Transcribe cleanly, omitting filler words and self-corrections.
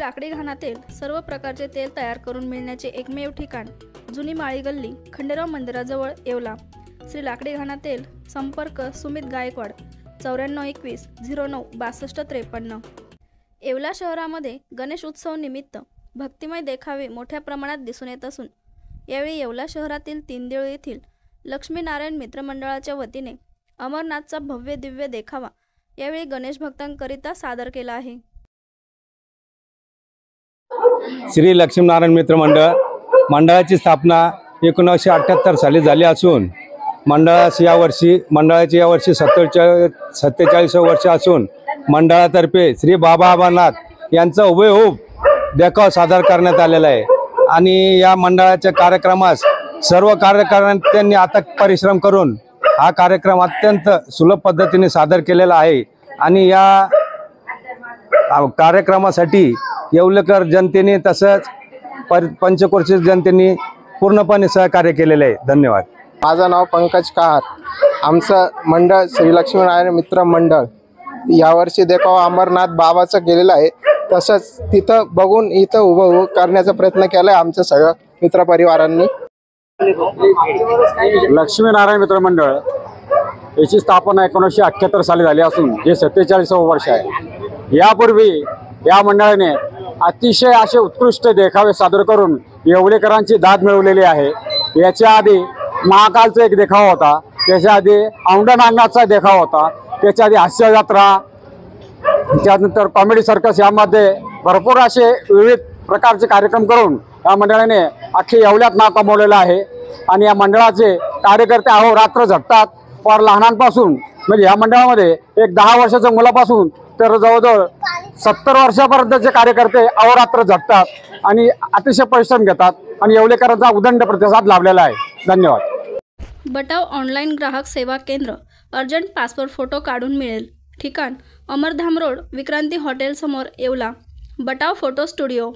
लाकडी घाणातील सर्व प्रकारचे तेल तयार करून मिळण्याचे एकमेव ठिकाण जुनी माळी गल्ली खंडेराव मंदिराजवळ येवला। श्री लाकडी घाणा तेल। संपर्क सुमित गायकवाड 9421 09 62 53। येवला शहरामध्ये गणेश उत्सव निमित्त भक्तिमय देखावे मोठ्या प्रमाणात दिसून येत असून यावेळी येवला शहरातील तीनदेव येथील लक्ष्मीनारायण मित्र मंडळाच्या वतीने अमरनाथचा भव्य दिव्य देखावा यावेळी गणेश भक्तांकरिता सादर केला आहे। श्री लक्ष्मीनारायण मित्र मंडळाची स्थापना 1978 साली झाली असून मंडळाची यावर्षी 47 वर्ष असून मंडळातर्फे श्री बाबा अमरनाथ यांचा हुबेहूब देखावा सादर करण्यात आलेला आहे। आणि या मंडळाच्या कार्यक्रमास सर्व कार्यकर्त्यांनी आता परिश्रम करून हा कार्यक्रम अत्यंत सुलभ पद्धतीने सादर केलेला आहे। आणि या कार्यक्रमासाठी येवलेकर जनतेने तसंच पंचक्रोशीच्या जनतेने पूर्णपणे सहकार्य केलेले आहे। धन्यवाद। माझं नाव पंकज कहार। आमचं मंडळ श्री लक्ष्मीनारायण मित्र मंडळ यावर्षी देखावा अमरनाथ बाबाचा केलेला आहे। तसंच तिथं बघून इथं उभं करण्याचा प्रयत्न केला आहे आमच्या सगळ्या मित्रपरिवारांनी। लक्ष्मीनारायण मित्र मंडळ याची स्थापना 1978 साली झाली असून हे 47वे वर्ष आहे। यापूर्वी या मंडळाने अतिशय असे उत्कृष्ट देखावे सादर करून येवलेकरांची दाद मिळवलेली आहे। याच्या आधी महाकालचा एक देखावा होता, त्याच्या आधी औंढा देखावा होता, त्याच्या आधी हास्य यात्रा, त्यानंतर कॉमेडी सर्कस यामध्ये भरपूर असे विविध प्रकारचे कार्यक्रम करून या मंडळाने अख्खे येवल्यात नाव कमवलेलं आहे। आणि या मंडळाचे कार्यकर्ते अहोरात्र झटतात। फार लहानांपासून म्हणजे या मंडळामध्ये एक 10 वर्षाच्या मुलापासून तर जवळजवळ 70 वर्षापर्यंतचे कार्यकर्ते अहोरात्र झटतात आणि अतिशय परिश्रम घेतात आणि येवलेकरांचा उदंड प्रतिसाद लाभलेला आहे। धन्यवाद। बटाव ऑनलाईन ग्राहक सेवा केंद्र। अर्जंट पासपोर्ट फोटो काढून मिळेल। ठिकाण अमरधाम रोड विक्रांती हॉटेल समोर येवला। बटाव photo studio.